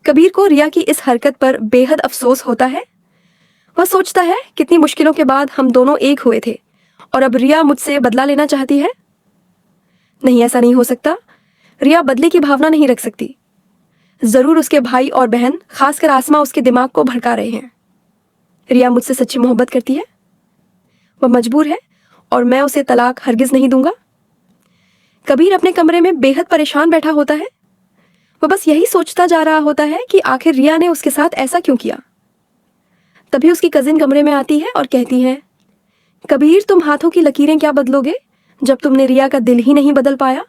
कबीर को रिया की इस हरकत पर बेहद अफसोस होता है। वह सोचता है कितनी मुश्किलों के बाद हम दोनों एक हुए थे और अब रिया मुझसे बदला लेना चाहती है। नहीं, ऐसा नहीं हो सकता। रिया बदले की भावना नहीं रख सकती। जरूर उसके भाई और बहन, खासकर आसमा, उसके दिमाग को भड़का रहे हैं। रिया मुझसे सच्ची मोहब्बत करती है, वह मजबूर है और मैं उसे तलाक हरगिज नहीं दूंगा। कबीर अपने कमरे में बेहद परेशान बैठा होता है। वह बस यही सोचता जा रहा होता है कि आखिर रिया ने उसके साथ ऐसा क्यों किया। तभी उसकी कजिन कमरे में आती है और कहती है, कबीर, तुम हाथों की लकीरें क्या बदलोगे जब तुमने रिया का दिल ही नहीं बदल पाया।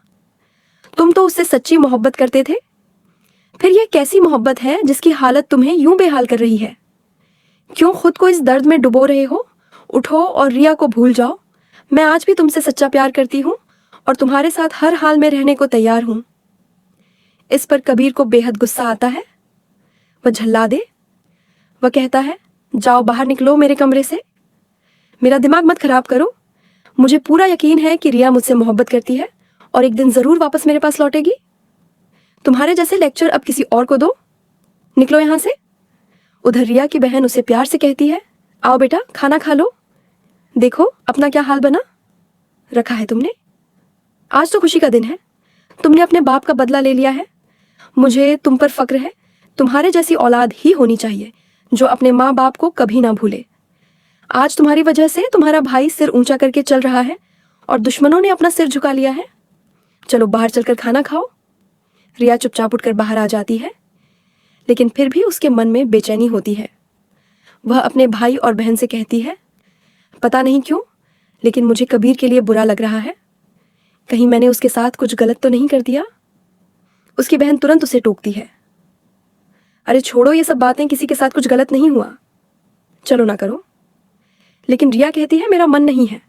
तुम तो उससे सच्ची मोहब्बत करते थे। फिर यह कैसी मोहब्बत है जिसकी हालत तुम्हें यूं बेहाल कर रही है। क्यों खुद को इस दर्द में डुबो रहे हो। उठो और रिया को भूल जाओ। मैं आज भी तुमसे सच्चा प्यार करती हूँ और तुम्हारे साथ हर हाल में रहने को तैयार हूँ। इस पर कबीर को बेहद गुस्सा आता है। वह झल्ला दे। वह कहता है, जाओ बाहर निकलो मेरे कमरे से। मेरा दिमाग मत खराब करो। मुझे पूरा यकीन है कि रिया मुझसे मोहब्बत करती है और एक दिन जरूर वापस मेरे पास लौटेगी। तुम्हारे जैसे लेक्चर अब किसी और को दो। निकलो यहां से। उधर रिया की बहन उसे प्यार से कहती है, आओ बेटा, खाना खा लो। देखो अपना क्या हाल बना रखा है तुमने। आज तो खुशी का दिन है। तुमने अपने बाप का बदला ले लिया है। मुझे तुम पर फक्र है। तुम्हारे जैसी औलाद ही होनी चाहिए जो अपने माँ बाप को कभी ना भूले। आज तुम्हारी वजह से तुम्हारा भाई सिर ऊंचा करके चल रहा है और दुश्मनों ने अपना सिर झुका लिया है। चलो बाहर चलकर खाना खाओ। रिया चुपचाप उठकर बाहर आ जाती है, लेकिन फिर भी उसके मन में बेचैनी होती है। वह अपने भाई और बहन से कहती है, पता नहीं क्यों, लेकिन मुझे कबीर के लिए बुरा लग रहा है। कहीं मैंने उसके साथ कुछ गलत तो नहीं कर दिया। उसकी बहन तुरंत उसे टोकती है, अरे छोड़ो ये सब बातें, किसी के साथ कुछ गलत नहीं हुआ, चलो ना करो। लेकिन रिया कहती है, मेरा मन नहीं है,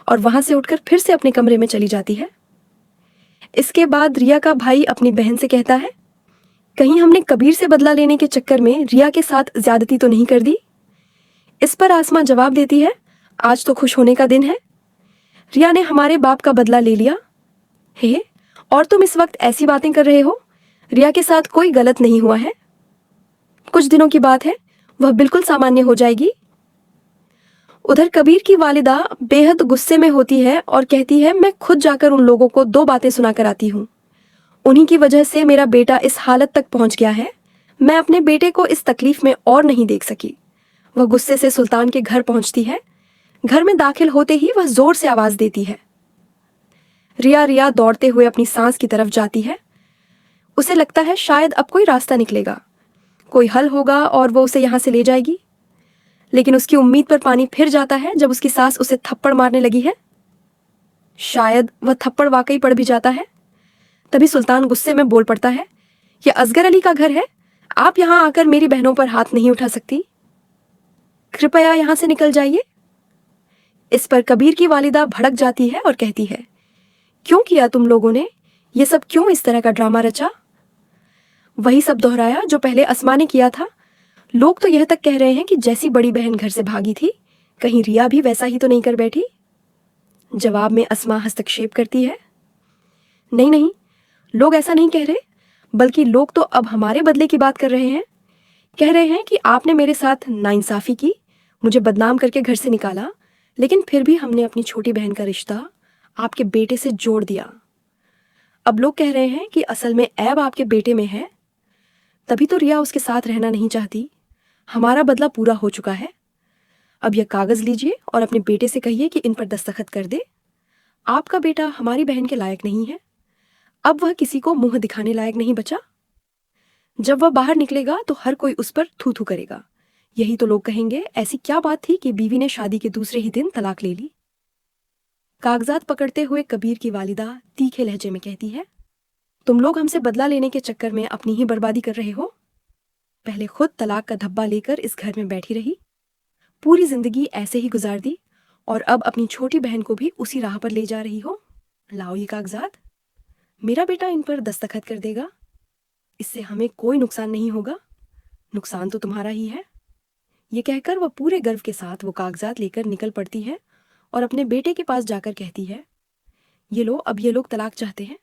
और वहां से उठकर फिर से अपने कमरे में चली जाती है। इसके बाद रिया का भाई अपनी बहन से कहता है, कहीं हमने कबीर से बदला लेने के चक्कर में रिया के साथ ज्यादती तो नहीं कर दी। इस पर आसमा जवाब देती है, आज तो खुश होने का दिन है। रिया ने हमारे बाप का बदला ले लिया। हे, और तुम इस वक्त ऐसी बातें कर रहे हो। रिया के साथ कोई गलत नहीं हुआ है। कुछ दिनों की बात है, वह बिल्कुल सामान्य हो जाएगी। उधर कबीर की वालिदा बेहद गुस्से में होती है और कहती है, मैं खुद जाकर उन लोगों को 2 बातें सुनाकर आती हूँ। उन्हीं की वजह से मेरा बेटा इस हालत तक पहुंच गया है। मैं अपने बेटे को इस तकलीफ में और नहीं देख सकी। वह गुस्से से सुल्तान के घर पहुंचती है। घर में दाखिल होते ही वह जोर से आवाज देती है। रिया दौड़ते हुए अपनी सांस की तरफ जाती है। उसे लगता है शायद अब कोई रास्ता निकलेगा, कोई हल होगा और वो उसे यहां से ले जाएगी। लेकिन उसकी उम्मीद पर पानी फिर जाता है जब उसकी सास उसे थप्पड़ मारने लगी है। शायद वह थप्पड़ वाकई पड़ भी जाता है। तभी सुल्तान गुस्से में बोल पड़ता है, यह असगर अली का घर है, आप यहां आकर मेरी बहनों पर हाथ नहीं उठा सकती। कृपया यहां से निकल जाइए। इस पर कबीर की वालिदा भड़क जाती है और कहती है, क्यों किया तुम लोगों ने ये सब, क्यों इस तरह का ड्रामा रचा। वही सब दोहराया जो पहले अस्मा ने किया था। लोग तो यह तक कह रहे हैं कि जैसी बड़ी बहन घर से भागी थी, कहीं रिया भी वैसा ही तो नहीं कर बैठी। जवाब में अस्मा हस्तक्षेप करती है, नहीं नहीं, लोग ऐसा नहीं कह रहे, बल्कि लोग तो अब हमारे बदले की बात कर रहे हैं। कह रहे हैं कि आपने मेरे साथ नाइंसाफी की, मुझे बदनाम करके घर से निकाला, लेकिन फिर भी हमने अपनी छोटी बहन का रिश्ता आपके बेटे से जोड़ दिया। अब लोग कह रहे हैं कि असल में ऐब आपके बेटे में है, तभी तो रिया उसके साथ रहना नहीं चाहती। हमारा बदला पूरा हो चुका है। अब यह कागज लीजिए और अपने बेटे से कहिए कि इन पर दस्तखत कर दे। आपका बेटा हमारी बहन के लायक नहीं है। अब वह किसी को मुंह दिखाने लायक नहीं बचा। जब वह बाहर निकलेगा तो हर कोई उस पर थू थू करेगा। यही तो लोग कहेंगे, ऐसी क्या बात थी कि बीवी ने शादी के दूसरे ही दिन तलाक ले ली। कागजात पकड़ते हुए कबीर की वालिदा तीखे लहजे में कहती है, तुम लोग हमसे बदला लेने के चक्कर में अपनी ही बर्बादी कर रहे हो। पहले खुद तलाक का धब्बा लेकर इस घर में बैठी रही, पूरी जिंदगी ऐसे ही गुजार दी, और अब अपनी छोटी बहन को भी उसी राह पर ले जा रही हो। लाओ ये कागजात, मेरा बेटा इन पर दस्तखत कर देगा। इससे हमें कोई नुकसान नहीं होगा, नुकसान तो तुम्हारा ही है। ये कहकर वह पूरे गर्व के साथ वो कागजात लेकर निकल पड़ती है और अपने बेटे के पास जाकर कहती है, ये लो, अब ये लोग तलाक चाहते हैं।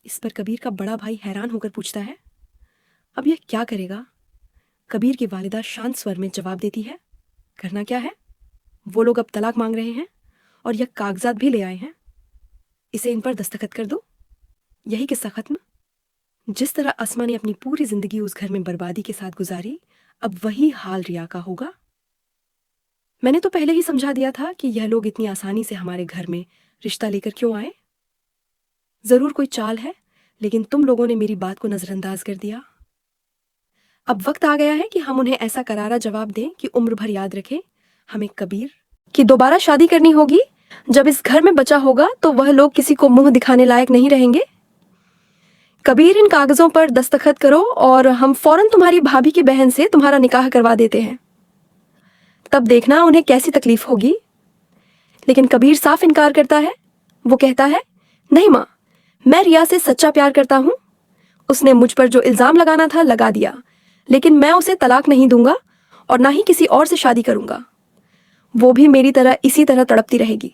इस पर कबीर का बड़ा भाई हैरान होकर पूछता है, अब यह क्या करेगा? कबीर की वालिदा शांत स्वर में जवाब देती है, करना क्या है? वो लोग अब तलाक मांग रहे हैं और यह कागजात भी ले आए हैं। इसे इन पर दस्तखत कर दो, यही किस्सा खत्म। जिस तरह अस्मा ने अपनी पूरी जिंदगी उस घर में बर्बादी के साथ गुजारी, अब वही हाल रिया का होगा। मैंने तो पहले ही समझा दिया था कि यह लोग इतनी आसानी से हमारे घर में रिश्ता लेकर क्यों आए। जरूर कोई चाल है, लेकिन तुम लोगों ने मेरी बात को नजरअंदाज कर दिया। अब वक्त आ गया है कि हम उन्हें ऐसा करारा जवाब दें कि उम्र भर याद रखें। हमें कबीर की दोबारा शादी करनी होगी। जब इस घर में बचा होगा तो वह लोग किसी को मुंह दिखाने लायक नहीं रहेंगे। कबीर, इन कागजों पर दस्तखत करो और हम फौरन तुम्हारी भाभी की बहन से तुम्हारा निकाह करवा देते हैं। तब देखना उन्हें कैसी तकलीफ होगी। लेकिन कबीर साफ इनकार करता है। वो कहता है, नहीं माँ, मैं रिया से सच्चा प्यार करता हूँ। उसने मुझ पर जो इल्जाम लगाना था लगा दिया, लेकिन मैं उसे तलाक नहीं दूंगा और ना ही किसी और से शादी करूंगा। वो भी मेरी तरह इसी तरह तड़पती रहेगी,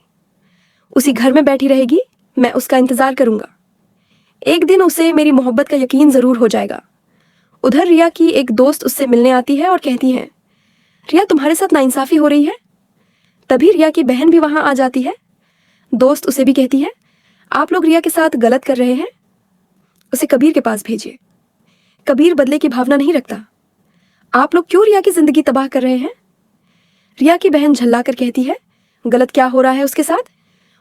उसी घर में बैठी रहेगी। मैं उसका इंतजार करूंगा। एक दिन उसे मेरी मोहब्बत का यकीन जरूर हो जाएगा। उधर रिया की एक दोस्त उससे मिलने आती है और कहती है, रिया, तुम्हारे साथ नाइंसाफी हो रही है। तभी रिया की बहन भी वहां आ जाती है। दोस्त उसे भी कहती है, आप लोग रिया के साथ गलत कर रहे हैं, उसे कबीर के पास भेजिए। कबीर बदले की भावना नहीं रखता। आप लोग क्यों रिया की जिंदगी तबाह कर रहे हैं? रिया की बहन झल्लाकर कहती है, गलत क्या हो रहा है उसके साथ?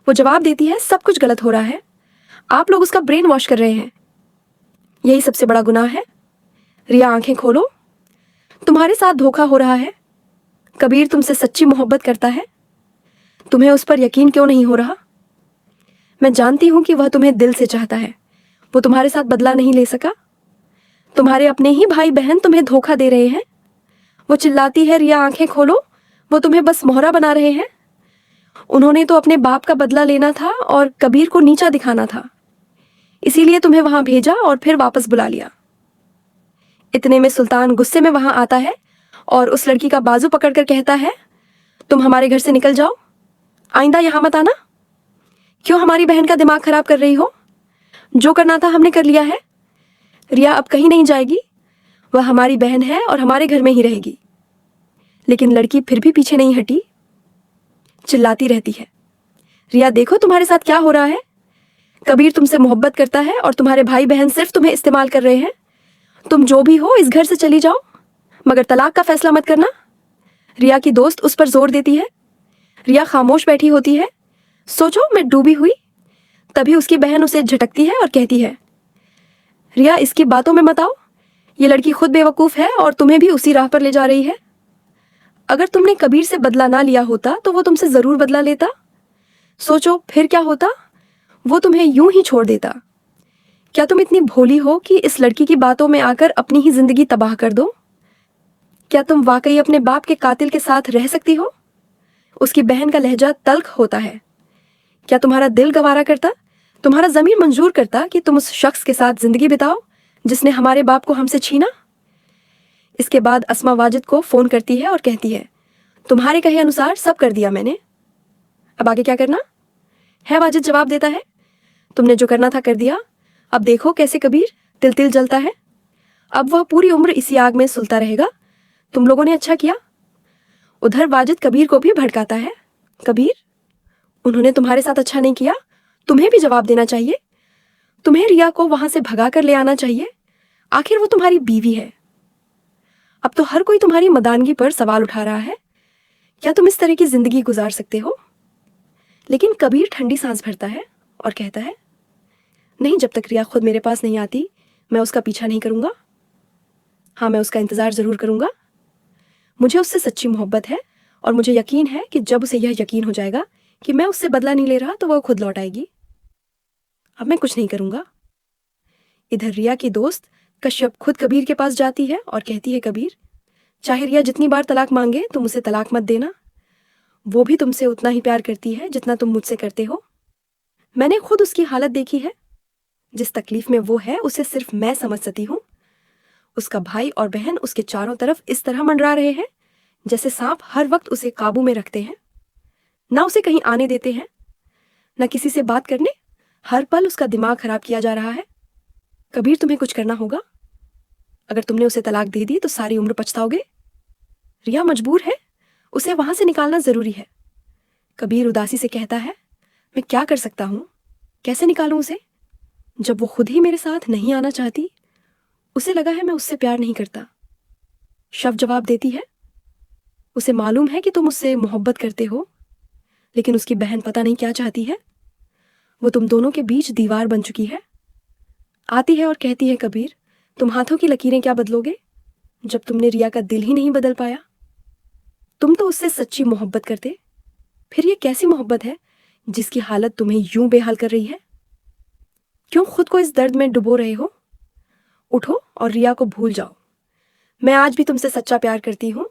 वो जवाब देती है, सब कुछ गलत हो रहा है। आप लोग उसका ब्रेन वॉश कर रहे हैं, यही सबसे बड़ा गुनाह है। रिया, आंखें खोलो, तुम्हारे साथ धोखा हो रहा है। कबीर तुमसे सच्ची मोहब्बत करता है। तुम्हें उस पर यकीन क्यों नहीं हो रहा? मैं जानती हूं कि वह तुम्हें दिल से चाहता है। वो तुम्हारे साथ बदला नहीं ले सका। तुम्हारे अपने ही भाई बहन तुम्हें धोखा दे रहे हैं। वो चिल्लाती है, रिया आंखें खोलो, वो तुम्हें बस मोहरा बना रहे हैं। उन्होंने तो अपने बाप का बदला लेना था और कबीर को नीचा दिखाना था, इसीलिए तुम्हें वहां भेजा और फिर वापस बुला लिया। इतने में सुल्तान गुस्से में वहां आता है और उस लड़की का बाजू पकड़कर कहता है, तुम हमारे घर से निकल जाओ, आइंदा यहां मत आना। क्यों हमारी बहन का दिमाग खराब कर रही हो? जो करना था हमने कर लिया है। रिया अब कहीं नहीं जाएगी। वह हमारी बहन है और हमारे घर में ही रहेगी। लेकिन लड़की फिर भी पीछे नहीं हटी, चिल्लाती रहती है, रिया देखो तुम्हारे साथ क्या हो रहा है। कबीर तुमसे मोहब्बत करता है और तुम्हारे भाई बहन सिर्फ तुम्हें इस्तेमाल कर रहे हैं। तुम जो भी हो इस घर से चली जाओ, मगर तलाक का फैसला मत करना। रिया की दोस्त उस पर जोर देती है। रिया खामोश बैठी होती है। सोचो, मैं डूबी हुई। तभी उसकी बहन उसे झटकती है और कहती है, रिया इसकी बातों में मत आओ। ये लड़की खुद बेवकूफ है और तुम्हें भी उसी राह पर ले जा रही है। अगर तुमने कबीर से बदला ना लिया होता तो वो तुमसे जरूर बदला लेता। सोचो फिर क्या होता, वो तुम्हें यूं ही छोड़ देता। क्या तुम इतनी भोली हो कि इस लड़की की बातों में आकर अपनी ही जिंदगी तबाह कर दो? क्या तुम वाकई अपने बाप के कातिल के साथ रह सकती हो? उसकी बहन का लहजा तल्ख होता है। क्या तुम्हारा दिल गवारा करता, तुम्हारा जमीर मंजूर करता कि तुम उस शख्स के साथ जिंदगी बिताओ जिसने हमारे बाप को हमसे छीना? इसके बाद अस्मा वाजिद को फोन करती है और कहती है, तुम्हारे कहे अनुसार सब कर दिया मैंने, अब आगे क्या करना है? वाजिद जवाब देता है, तुमने जो करना था कर दिया। अब देखो कैसे कबीर तिल तिल जलता है। अब वह पूरी उम्र इसी आग में सुलता रहेगा। तुम लोगों ने अच्छा किया। उधर वाजिद कबीर को भी भड़काता है, कबीर, उन्होंने तुम्हारे साथ अच्छा नहीं किया, तुम्हें भी जवाब देना चाहिए। तुम्हें रिया को वहां से भगा कर ले आना चाहिए। आखिर वो तुम्हारी बीवी है। अब तो हर कोई तुम्हारी मदानगी पर सवाल उठा रहा है। क्या तुम इस तरह की जिंदगी गुजार सकते हो? लेकिन कबीर ठंडी सांस भरता है और कहता है, नहीं, जब तक रिया खुद मेरे पास नहीं आती मैं उसका पीछा नहीं करूंगा। हाँ, मैं उसका इंतजार जरूर करूंगा। मुझे उससे सच्ची मोहब्बत है और मुझे यकीन है कि जब उसे यह यकीन हो जाएगा कि मैं उससे बदला नहीं ले रहा तो वह खुद लौट आएगी। अब मैं कुछ नहीं करूंगा। इधर रिया की दोस्त कश्यप खुद कबीर के पास जाती है और कहती है, कबीर, चाहे रिया जितनी बार तलाक मांगे तुम उसे तलाक मत देना। वो भी तुमसे उतना ही प्यार करती है जितना तुम मुझसे करते हो। मैंने खुद उसकी हालत देखी है। जिस तकलीफ में वो है उसे सिर्फ मैं समझ सकती हूँ। उसका भाई और बहन उसके चारों तरफ इस तरह मंडरा रहे हैं जैसे सांप हर वक्त उसे काबू में रखते हैं। ना उसे कहीं आने देते हैं, ना किसी से बात करने। हर पल उसका दिमाग खराब किया जा रहा है। कबीर, तुम्हें कुछ करना होगा। अगर तुमने उसे तलाक दे दी तो सारी उम्र पछताओगे। रिया मजबूर है, उसे वहां से निकालना जरूरी है। कबीर उदासी से कहता है, मैं क्या कर सकता हूँ, कैसे निकालूं उसे, जब वो खुद ही मेरे साथ नहीं आना चाहती। उसे लगा है मैं उससे प्यार नहीं करता। शव जवाब देती है, उसे मालूम है कि तुम उससे मोहब्बत करते हो, लेकिन उसकी बहन पता नहीं क्या चाहती है। वो तुम दोनों के बीच दीवार बन चुकी है। आती है और कहती है, कबीर तुम हाथों की लकीरें क्या बदलोगे, जब तुमने रिया का दिल ही नहीं बदल पाया। तुम तो उससे सच्ची मोहब्बत करते, फिर ये कैसी मोहब्बत है जिसकी हालत तुम्हें यूं बेहाल कर रही है। क्यों खुद को इस दर्द में डुबो रहे हो। उठो और रिया को भूल जाओ। मैं आज भी तुमसे सच्चा प्यार करती हूँ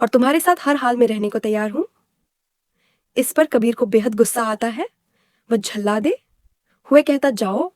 और तुम्हारे साथ हर हाल में रहने को तैयार हूँ। इस पर कबीर को बेहद गुस्सा आता है। वह झल्ला दे हुए कहता, जाओ